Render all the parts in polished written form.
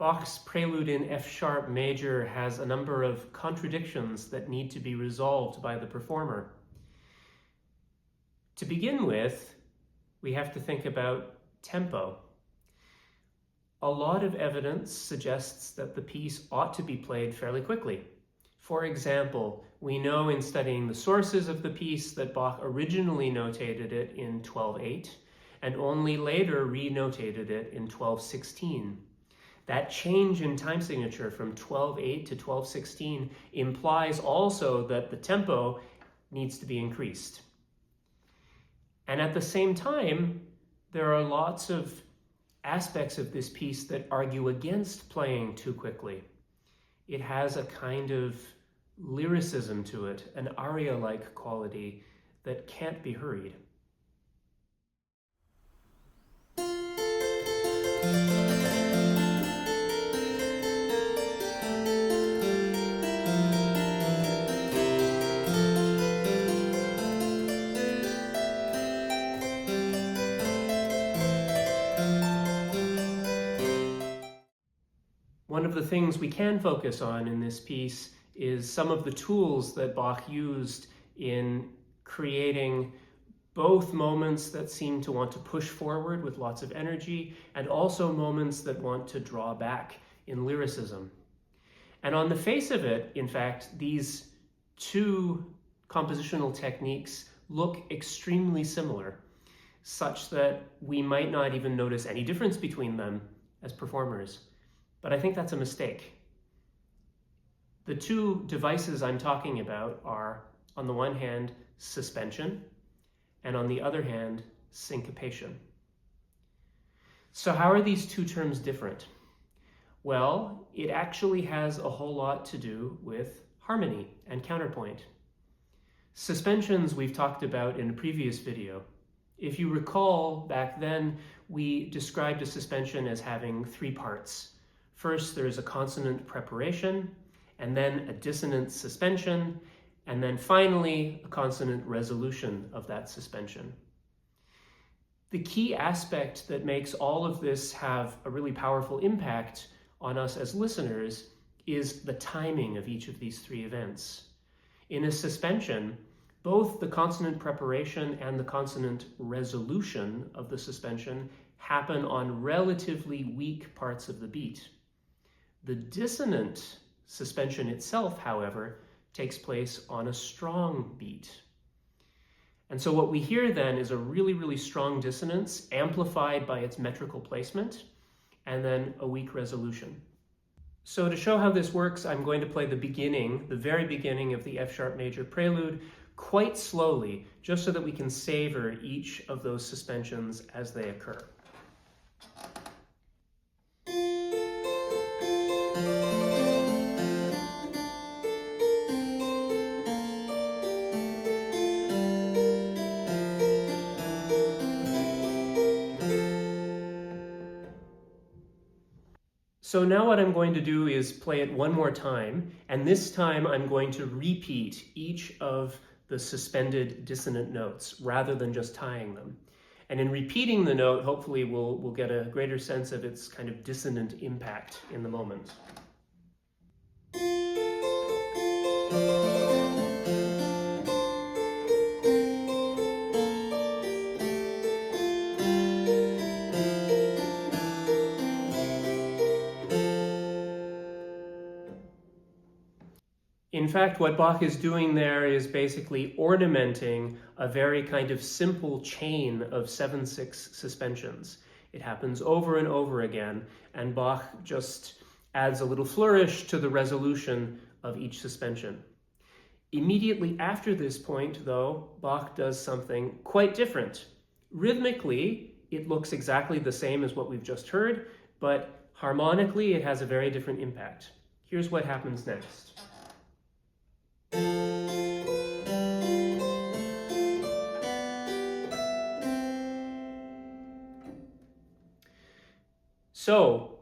Bach's Prelude in F-sharp major has a number of contradictions that need to be resolved by the performer. To begin with, we have to think about tempo. A lot of evidence suggests that the piece ought to be played fairly quickly. For example, we know in studying the sources of the piece that Bach originally notated it in 12/8 and only later re-notated it in 12/16. That change in time signature from 12/8 to 12/16 implies also that the tempo needs to be increased. And at the same time, there are lots of aspects of this piece that argue against playing too quickly. It has a kind of lyricism to it, an aria-like quality that can't be hurried. One of the things we can focus on in this piece is some of the tools that Bach used in creating both moments that seem to want to push forward with lots of energy and also moments that want to draw back in lyricism. And on the face of it, in fact, these two compositional techniques look extremely similar, such that we might not even notice any difference between them as performers. But I think that's a mistake. The two devices I'm talking about are, on the one hand, suspension, and on the other hand, syncopation. So how are these two terms different? Well, it actually has a whole lot to do with harmony and counterpoint. Suspensions we've talked about in a previous video. If you recall, back then, we described a suspension as having three parts. First, there's a consonant preparation, and then a dissonant suspension, and then finally, a consonant resolution of that suspension. The key aspect that makes all of this have a really powerful impact on us as listeners is the timing of each of these three events. In a suspension, both the consonant preparation and the consonant resolution of the suspension happen on relatively weak parts of the beat. The dissonant suspension itself, however, takes place on a strong beat. And so what we hear then is a really, really strong dissonance amplified by its metrical placement, and then a weak resolution. So to show how this works, I'm going to play the beginning, the very beginning of the F-sharp major prelude quite slowly, just so that we can savor each of those suspensions as they occur. So now what I'm going to do is play it one more time, and this time I'm going to repeat each of the suspended dissonant notes rather than just tying them. And in repeating the note, hopefully we'll get a greater sense of its kind of dissonant impact in the moment. In fact, what Bach is doing there is basically ornamenting a very kind of simple chain of 7/6 suspensions. It happens over and over again, and Bach just adds a little flourish to the resolution of each suspension. Immediately after this point, though, Bach does something quite different. Rhythmically, it looks exactly the same as what we've just heard, but harmonically, it has a very different impact. Here's what happens next. So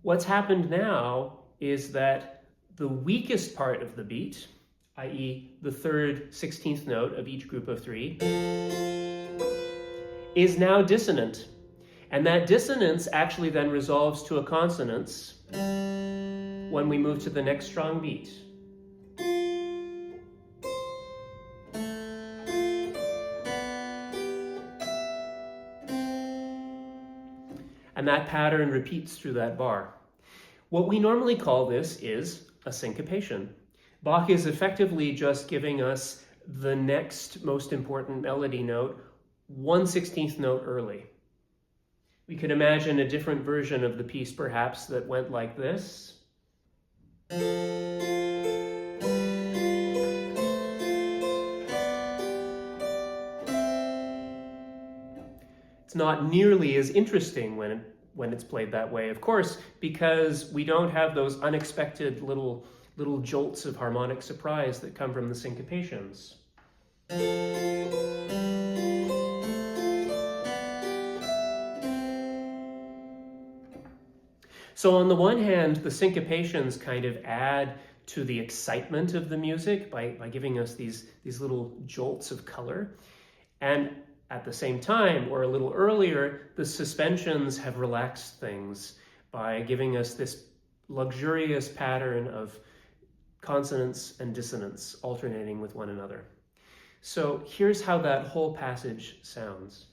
what's happened now is that the weakest part of the beat, i.e. the third 16th note of each group of three, is now dissonant. And that dissonance actually then resolves to a consonance when we move to the next strong beat. And that pattern repeats through that bar. What we normally call this is a syncopation. Bach is effectively just giving us the next most important melody note 1/16th note early. We could imagine a different version of the piece perhaps that went like this. It's not nearly as interesting when it's played that way, of course, because we don't have those unexpected little jolts of harmonic surprise that come from the syncopations. So on the one hand, the syncopations kind of add to the excitement of the music by giving us these little jolts of color. And at the same time, or a little earlier, the suspensions have relaxed things by giving us this luxurious pattern of consonance and dissonance alternating with one another. So here's how that whole passage sounds.